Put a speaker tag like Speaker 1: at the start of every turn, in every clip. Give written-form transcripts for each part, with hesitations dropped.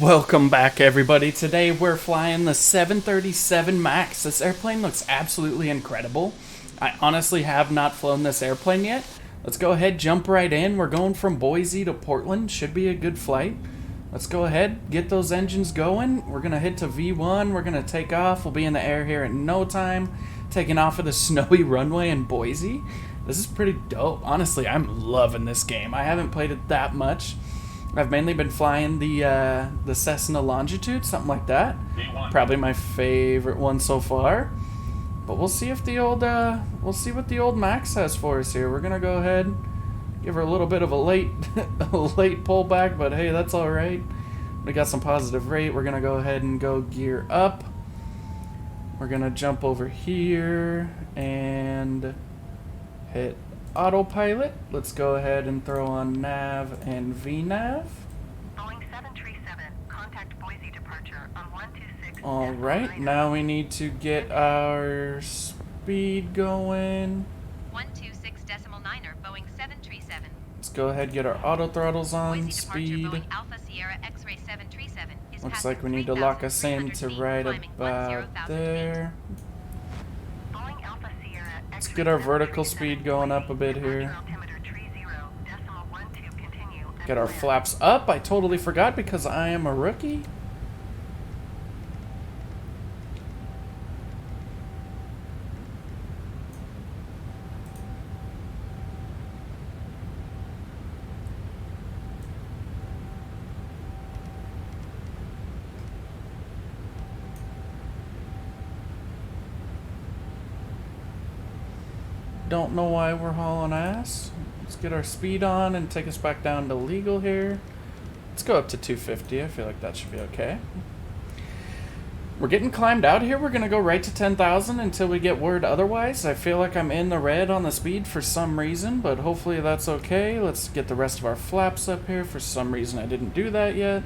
Speaker 1: Welcome back, everybody. Today we're flying the 737 MAX. This airplane looks absolutely incredible. I honestly have not flown this airplane yet. Let's go ahead, jump right in. We're going from Boise to Portland. Should be a good flight. Let's go ahead, get those engines going. We're going to hit to V1. We're going to take off. We'll be in the air here in no time. Taking off of the snowy runway in Boise. This is pretty dope. Honestly, I'm loving this game. I haven't played it that much. I've mainly been flying the Cessna Longitude, something like that. Probably my favorite one so far. But we'll see if the old we'll see what the old Max has for us here. We're gonna go ahead, give her a little bit of a late a late pullback, but hey, that's all right. We got some positive rate. We're gonna go ahead and go gear up. We're gonna jump over here and hit autopilot. Let's go ahead and throw on nav and VNav.
Speaker 2: Boeing 737, contact Boise departure on 126.
Speaker 1: Alright, now we need to get our speed going.
Speaker 2: 126.9er, Boeing 737.
Speaker 1: Let's go ahead and get our auto throttles on.
Speaker 2: Boise departure,
Speaker 1: Speed.
Speaker 2: Boeing Alpha Sierra X-ray 737 is
Speaker 1: Looks
Speaker 2: passing
Speaker 1: like we need to lock us in
Speaker 2: 3,300
Speaker 1: to
Speaker 2: feet,
Speaker 1: right
Speaker 2: climbing
Speaker 1: about
Speaker 2: 10,000
Speaker 1: there.
Speaker 2: feet. Boeing Alpha Sierra
Speaker 1: Let's
Speaker 2: X-ray
Speaker 1: get our vertical
Speaker 2: 737
Speaker 1: speed going up a bit
Speaker 2: departure
Speaker 1: here.
Speaker 2: altimeter 30.12, continue as
Speaker 1: Get our
Speaker 2: planned.
Speaker 1: flaps up. I totally forgot because I am a rookie. Don't know why we're hauling ass. Let's get our speed on and take us back down to legal here. Let's go up to 250. I feel like that should be okay. We're getting climbed out here. We're going to go right to 10,000 until we get word otherwise. I feel like I'm in the red on the speed for some reason, but hopefully that's okay. Let's get the rest of our flaps up here. For some reason I didn't do that yet.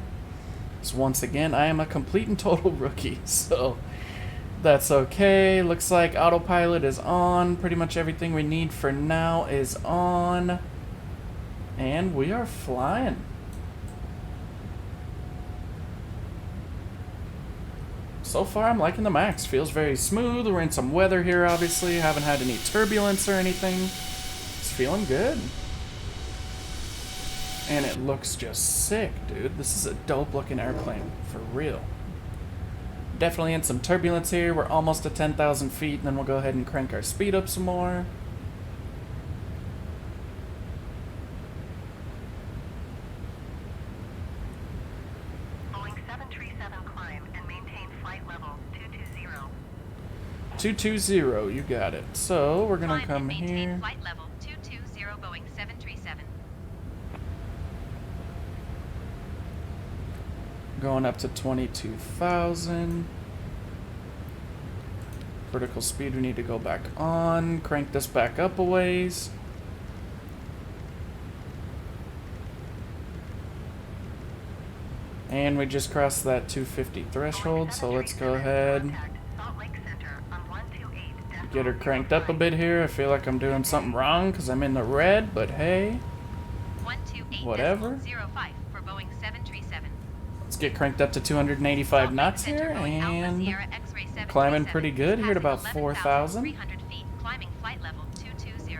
Speaker 1: So once again, I am a complete and total rookie, so that's okay. Looks like autopilot is on. Pretty much everything we need for now is on. And we are flying. So far, I'm liking the Max. Feels very smooth. We're in some weather here, obviously. Haven't had any turbulence or anything. It's feeling good. And it looks just sick, dude. This is a dope looking airplane, for real. Definitely in some turbulence here. We're almost at 10,000 feet, and then we'll go ahead and crank our speed up some more.
Speaker 2: Boeing 737 climb and maintain flight level 220.
Speaker 1: 220, you got it. So we're gonna
Speaker 2: Climb
Speaker 1: come
Speaker 2: and maintain
Speaker 1: here.
Speaker 2: flight level 220, Boeing 737.
Speaker 1: Going up to 22,000. Vertical speed we need to go back on. Crank this back up a ways. And we just crossed that 250 threshold, so let's go ahead. Get her cranked up a bit here. I feel like I'm doing something wrong because I'm in the red, but hey, whatever.
Speaker 2: 128.05 for Boeing 737.
Speaker 1: Let's get cranked up to 285 knots here, and climbing pretty good here at about 4,000.
Speaker 2: 300 feet, climbing flight level 220.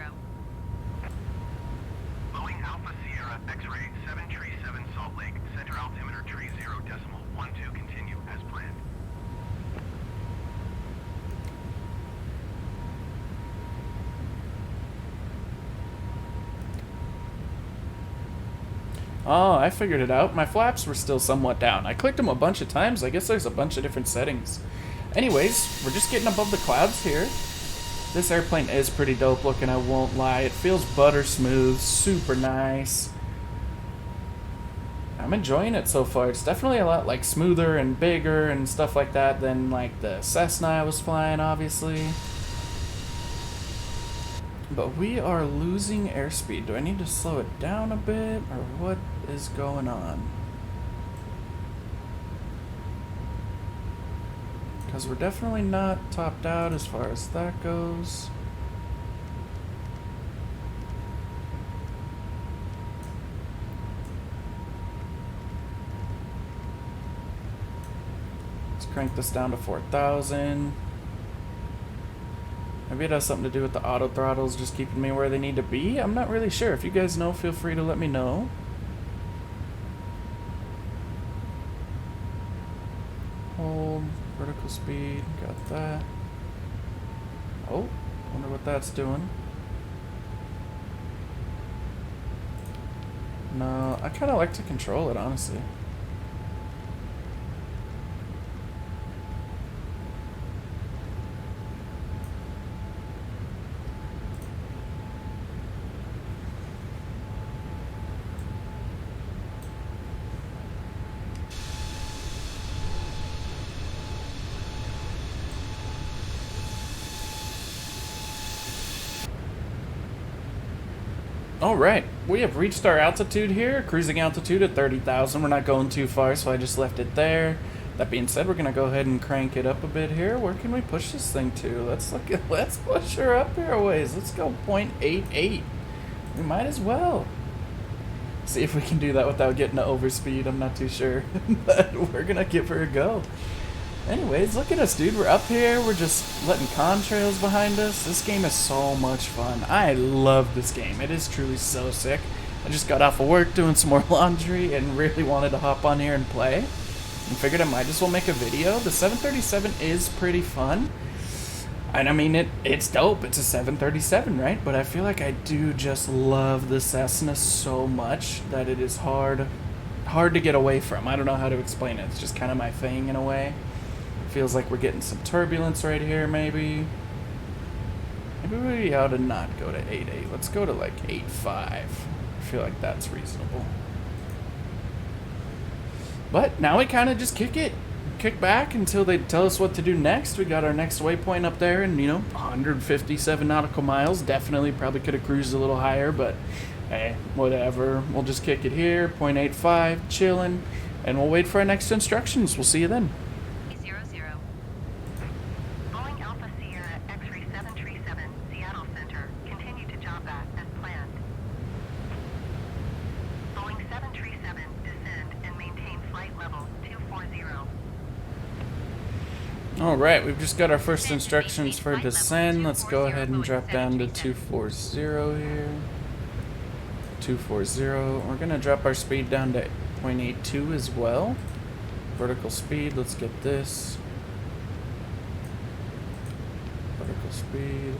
Speaker 3: Boeing Alpha Sierra X-ray 737 Salt Lake, center altimeter 30.12, continue as planned.
Speaker 1: Oh, I figured it out. My flaps were still somewhat down. I clicked them a bunch of times. I guess there's a bunch of different settings. Anyways, we're just getting above the clouds here. This airplane is pretty dope looking, I won't lie. It feels butter smooth, super nice. I'm enjoying it so far. It's definitely a lot like smoother and bigger and stuff like that than like the Cessna I was flying, obviously. But we are losing airspeed. Do I need to slow it down a bit, or what is going on? Because we're definitely not topped out as far as that goes. crank this down to 4,000. Maybe it has something to do with the auto throttles just keeping me where they need to be. I'm not really sure. If you guys know, feel free to let me know. Hold, vertical speed, got that. Oh, wonder what that's doing. No, I kind of like to control it, honestly. Alright, we have reached our altitude here, cruising altitude at 30,000. We're not going too far, so I just left it there. That being said, we're going to go ahead and crank it up a bit here. Where can we push this thing to? Let's push her up here a ways. Let's go 0.88. We might as well. See if we can do that without getting to overspeed. I'm not too sure, but we're going to give her a go. Anyways, look at us, dude. We're up here. We're just letting contrails behind us. This game is so much fun. I love this game. It is truly so sick. I just got off of work doing some more laundry and really wanted to hop on here and play. And figured I might as well make a video. The 737 is pretty fun. And I mean, it's dope. It's a 737, right? But I feel like I do just love the Cessna so much that it is hard to get away from. I don't know how to explain it. It's just kind of my thing in a way. Feels like we're getting some turbulence right here, maybe. Maybe we ought to not go to 8.8. Let's go to like 8.5. I feel like that's reasonable. But now we kind of just kick back until they tell us what to do next. We got our next waypoint up there, and 157 nautical miles. Definitely probably could have cruised a little higher, but hey, whatever. We'll just kick it here, 0.85, chilling, and we'll wait for our next instructions. We'll see you then.
Speaker 2: Boeing Alpha Sierra X-ray 737, Seattle Center. Continue to job that as planned. Boeing 737, descend and maintain flight level 240.
Speaker 1: Alright, we've just got our first instructions for descend. Let's go ahead and drop down to 240 here. 240. We're going to drop our speed down to 0.82 as well. Vertical speed, let's get this. Vertical speed.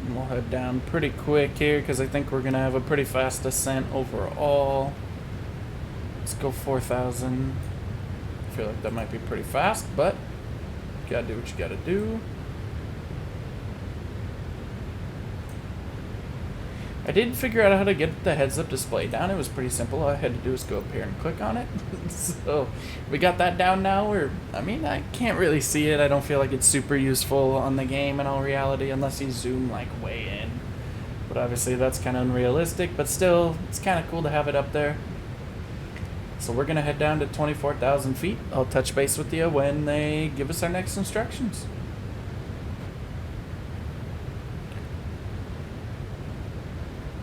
Speaker 1: And we'll head down pretty quick here because I think we're going to have a pretty fast descent overall. Let's go 4,000. I feel like that might be pretty fast, but you gotta do what you gotta do. I did figure out how to get the heads-up display down. It was pretty simple. All I had to do was go up here and click on it. So we got that down now. I mean, I can't really see it. I don't feel like it's super useful on the game in all reality unless you zoom like way in. But obviously that's kind of unrealistic, but still, it's kind of cool to have it up there. So we're going to head down to 24,000 feet. I'll touch base with you when they give us our next instructions.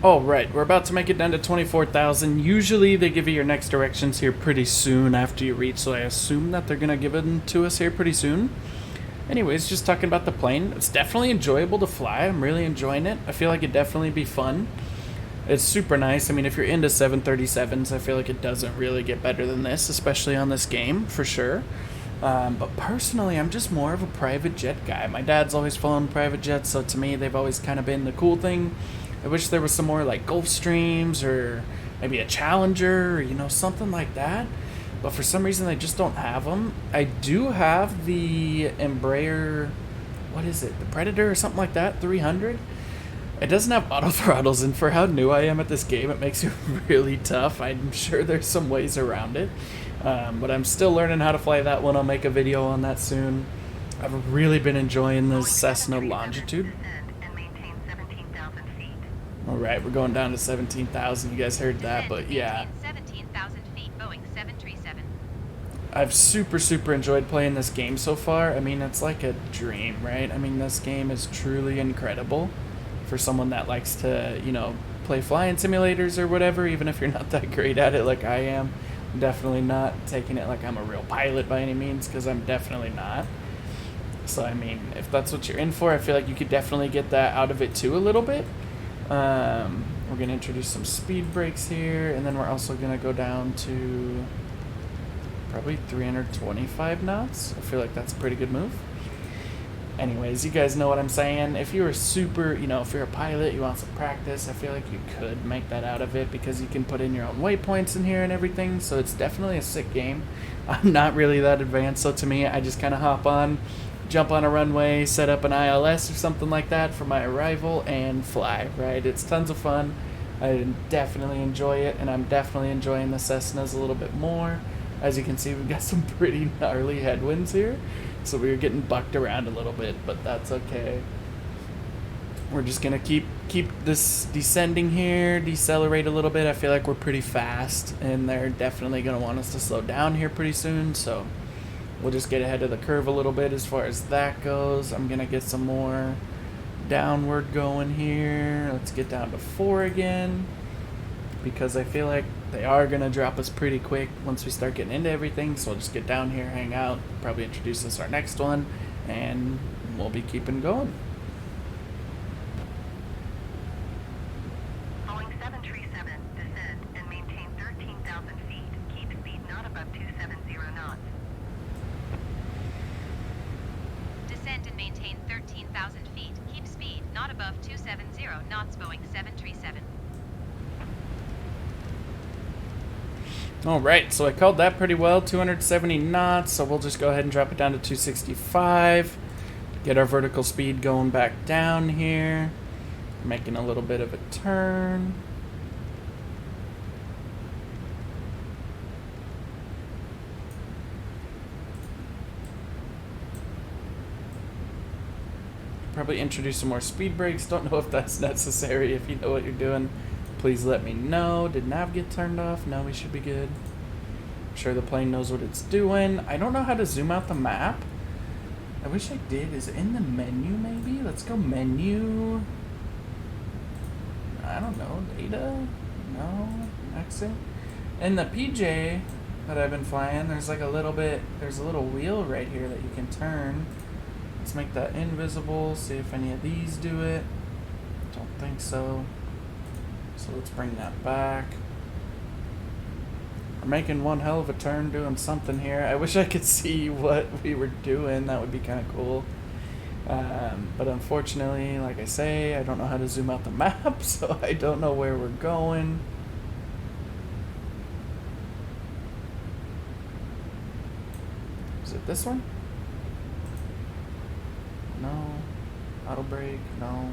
Speaker 1: All right, we're about to make it down to 24,000. Usually they give you your next directions here pretty soon after you reach, so I assume that they're going to give it to us here pretty soon. Anyways, just talking about the plane. It's definitely enjoyable to fly. I'm really enjoying it. I feel like it'd definitely be fun. It's super nice. I mean, if you're into 737s, I feel like it doesn't really get better than this, especially on this game, for sure. But personally, I'm just more of a private jet guy. My dad's always flown private jets, so to me, they've always kind of been the cool thing. I wish there was some more, like, Gulfstreams or maybe a Challenger or, something like that. But for some reason, they just don't have them. I do have the Embraer, what is it, the Predator or something like that, 300. It doesn't have auto throttles, and for how new I am at this game, it makes it really tough. I'm sure there's some ways around it, but I'm still learning how to fly that one. I'll make a video on that soon. I've really been enjoying this Cessna Longitude.
Speaker 2: Descend and maintain 17,000 feet.
Speaker 1: Alright, we're going down to 17,000. You guys heard that, but yeah.
Speaker 4: 17,000 feet, Boeing 737.
Speaker 1: I've super enjoyed playing this game so far. I mean, it's like a dream, right? I mean, this game is truly incredible. For someone that likes to, play flying simulators or whatever, even if you're not that great at it like I am. Definitely not taking it like I'm a real pilot by any means, because I'm definitely not. So, I mean, if that's what you're in for, I feel like you could definitely get that out of it too a little bit. We're going to introduce some speed brakes here, and then we're also going to go down to probably 325 knots. I feel like that's a pretty good move. Anyways, you guys know what I'm saying. If you were super, if you're a pilot, you want some practice, I feel like you could make that out of it because you can put in your own waypoints in here and everything. So it's definitely a sick game. I'm not really that advanced, so to me, I just kind of hop on, jump on a runway, set up an ILS or something like that for my arrival, and fly, right? It's tons of fun. I definitely enjoy it, and I'm definitely enjoying the Cessnas a little bit more. As you can see, we've got some pretty gnarly headwinds here. So we were getting bucked around a little bit, but that's okay. We're just gonna keep this descending here, decelerate a little bit. I feel like we're pretty fast, and they're definitely gonna want us to slow down here pretty soon. So we'll just get ahead of the curve a little bit as far as that goes. I'm gonna get some more downward going here. Let's get down to 4 again, because I feel like they are going to drop us pretty quick once we start getting into everything. So we'll just get down here, hang out, probably introduce us our next one, and we'll be keeping going.
Speaker 2: Boeing 737, descend and maintain 13,000 feet. Keep speed not above 270 knots.
Speaker 4: Descend and maintain 13,000 feet. Keep speed not above 270 knots. Boeing 737.
Speaker 1: Alright, so I called that pretty well, 270 knots, so we'll just go ahead and drop it down to 265. Get our vertical speed going back down here. Making a little bit of a turn. Probably introduce some more speed brakes. Don't know if that's necessary. If you know what you're doing, please let me know. Did nav get turned off? No, we should be good. I'm sure the plane knows what it's doing. I don't know how to zoom out the map. I wish I did. Is it in the menu maybe? Let's go menu. I don't know. Data? No. Exit. In the PJ that I've been flying, there's like a little wheel right here that you can turn. Let's make that invisible. See if any of these do it. Don't think so. So let's bring that back. We're making one hell of a turn doing something here. I wish I could see what we were doing. That would be kind of cool. But unfortunately, like I say, I don't know how to zoom out the map, so I don't know where we're going. Is it this one? No. Auto brake? No.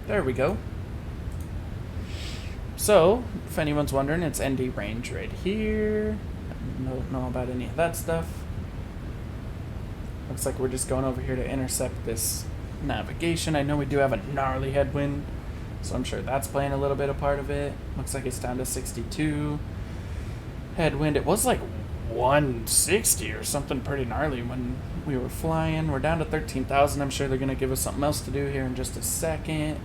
Speaker 1: There we go. So, if anyone's wondering, it's ND range right here. I don't know about any of that stuff. Looks like we're just going over here to intercept this navigation. I know we do have a gnarly headwind, so I'm sure that's playing a little bit of part of it. Looks like it's down to 62 headwind. It was like 160 or something pretty gnarly when we were flying. We're down to 13,000. I'm sure they're going to give us something else to do here in just a second.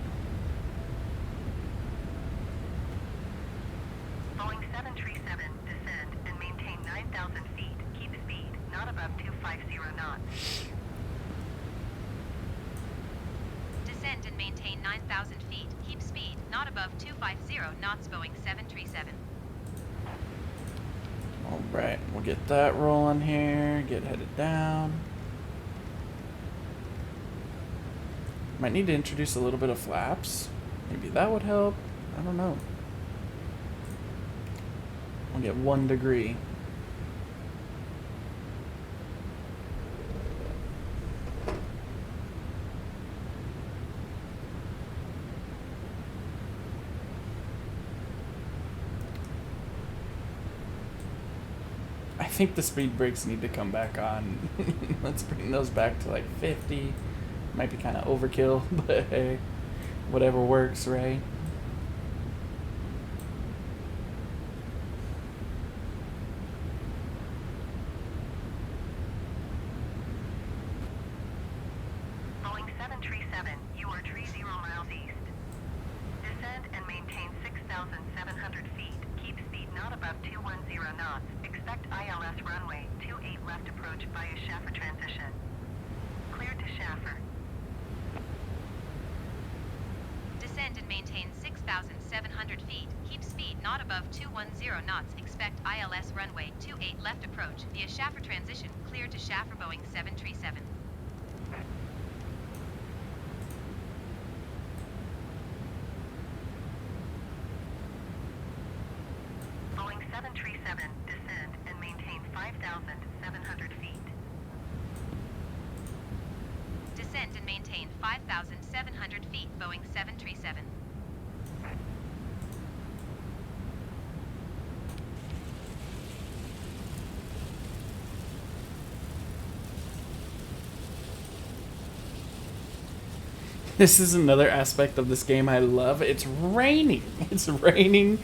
Speaker 2: Boeing 737, descend and maintain 9,000 feet. Keep speed not above 250 knots.
Speaker 4: Descend and maintain 9,000 feet. Keep speed not above 250 knots. Boeing 737.
Speaker 1: Alright, we'll get that rolling here. Get headed down. Might need to introduce a little bit of flaps. Maybe that would help. I don't know. We'll get 1 degree. I think the speed brakes need to come back on. Let's bring those back to like 50. Might be kind of overkill, but hey, Whatever works, right?
Speaker 2: Boeing 737, you are 30 miles east. Descend and maintain 6,700 feet. Keep speed not above 210 knots. Expect ILS runway 28 left approach via Schaffer transition. Cleared to Schaffer.
Speaker 4: Descend and maintain 6,700 feet. Keep speed not above 210 knots. Expect ILS runway 28 left approach via Schaffer transition. Cleared to Schaffer Boeing 737.
Speaker 2: Boeing 737, descend and maintain 5,700 feet.
Speaker 4: Descend and maintain 5,700 feet. Boeing 737.
Speaker 1: This is another aspect of this game I love. It's raining. It's raining.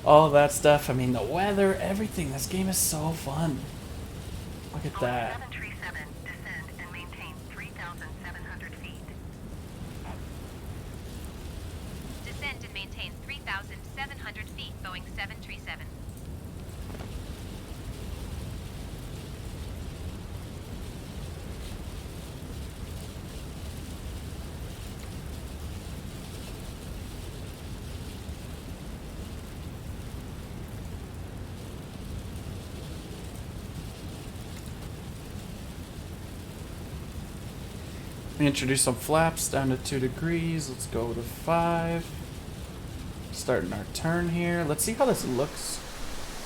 Speaker 1: All of that stuff. I mean, the weather, everything. This game is so fun. Look at
Speaker 2: Boeing
Speaker 1: that.
Speaker 2: 737, descend and maintain 3,700 feet.
Speaker 4: Descend and maintain 3,700 feet. Boeing 737.
Speaker 1: We introduce some flaps down to 2 degrees. Let's go to 5. Starting our turn here. Let's see how this looks.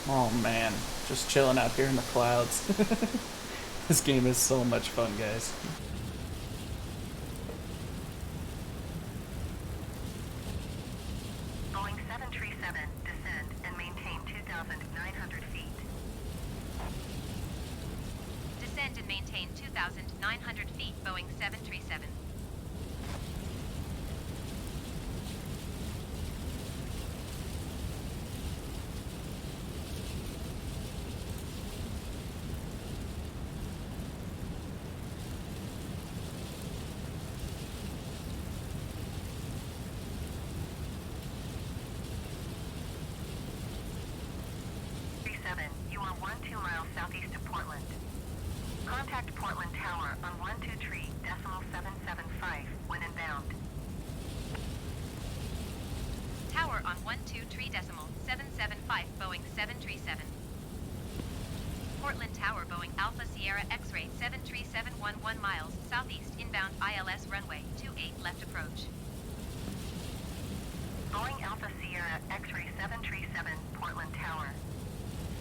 Speaker 1: Oh man, just chilling out here in the clouds. This game is so much fun, guys.
Speaker 2: Boeing 737, descend and maintain 2,900 feet.
Speaker 4: Descend and maintain 2,900 feet. Boeing 737.
Speaker 2: You are 12 miles southeast of Portland. Contact Portland Tower on 123.775 when inbound.
Speaker 4: Tower on 123.775. Boeing 737. Portland Tower, Boeing Alpha Sierra X-ray 73711 miles southeast inbound ILS runway 28 left approach.
Speaker 2: Boeing Alpha Sierra X-ray 737 Portland Tower.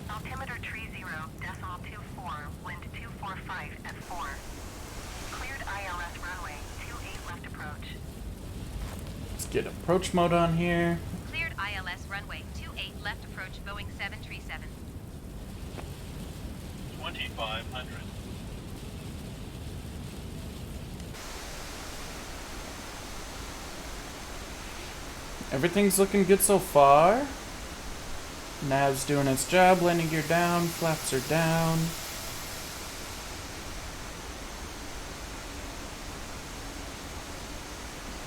Speaker 2: Altimeter 30.24, wind 245 at 4. Cleared ILS runway 28 left approach.
Speaker 1: Let's get approach mode on here.
Speaker 4: Cleared ILS runway 28 left approach. Boeing 737.
Speaker 3: 2,500.
Speaker 1: Everything's looking good so far. Nav's doing its job, landing gear down, flaps are down.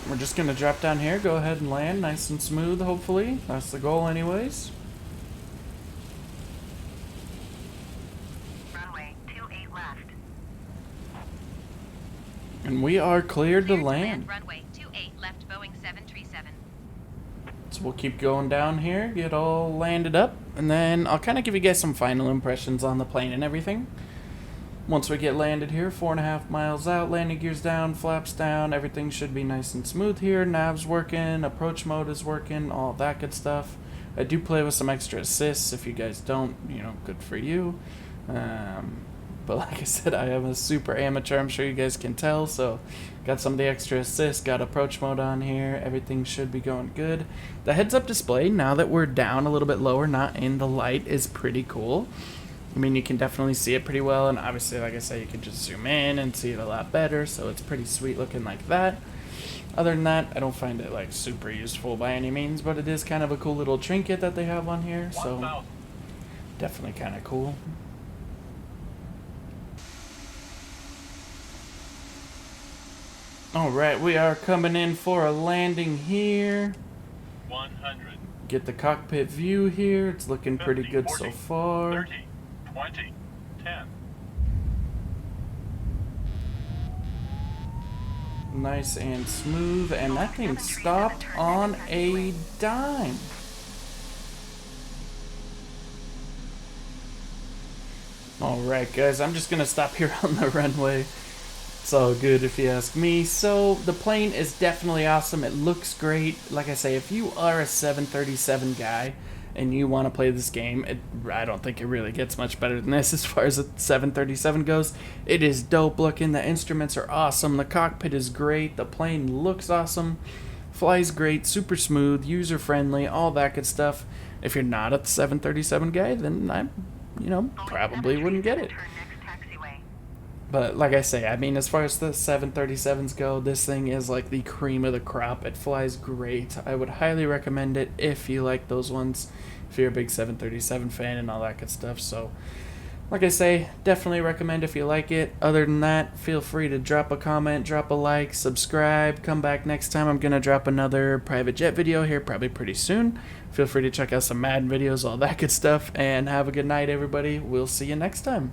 Speaker 1: We're just gonna drop down here, go ahead and land nice and smooth, hopefully. That's the goal anyways.
Speaker 2: Runway 28 left.
Speaker 1: And we are cleared to land.
Speaker 4: Runway 28 left. Boeing 737.
Speaker 1: So we'll keep going down here, get all landed up, and then I'll kind of give you guys some final impressions on the plane and everything. Once we get landed here, 4.5 miles out, landing gears down, flaps down, everything should be nice and smooth here. Nav's working, approach mode is working, all that good stuff. I do play with some extra assists. If you guys don't, you know, good for you. But like I said, I am a super amateur, I'm sure you guys can tell, so got some of the extra assists, got approach mode on here, everything should be going good. The heads-up display, now that we're down a little bit lower, not in the light, is pretty cool. I mean, you can definitely see it pretty well, and obviously, like I said, you can just zoom in and see it a lot better, so it's pretty sweet looking like that. Other than that, I don't find it like super useful by any means, but it is kind of a cool little trinket that they have on here, so
Speaker 3: 1,000.
Speaker 1: definitely kind of cool. Alright, we are coming in for a landing here.
Speaker 3: 100.
Speaker 1: Get the cockpit view here. It's looking pretty
Speaker 3: 50,
Speaker 1: good
Speaker 3: 40,
Speaker 1: so far.
Speaker 3: 30, 20, 10.
Speaker 1: Nice and smooth, and that thing stopped on a dime. Alright guys, I'm just gonna stop here on the runway. It's all good if you ask me. So the plane is definitely awesome. It looks great. Like I say, if you are a 737 guy and you want to play this game, I don't think it really gets much better than this as far as a 737 goes. It is dope looking. The instruments are awesome. The cockpit is great. The plane looks awesome. Flies great. Super smooth. User friendly. All that good stuff. If you're not a 737 guy, then I, probably wouldn't get it.
Speaker 2: Turn next taxiway.
Speaker 1: But like I say, I mean, as far as the 737s go, this thing is like the cream of the crop. It flies great. I would highly recommend it if you like those ones, if you're a big 737 fan and all that good stuff. So, like I say, definitely recommend if you like it. Other than that, feel free to drop a comment, drop a like, subscribe. Come back next time. I'm going to drop another private jet video here probably pretty soon. Feel free to check out some Madden videos, all that good stuff. And have a good night, everybody. We'll see you next time.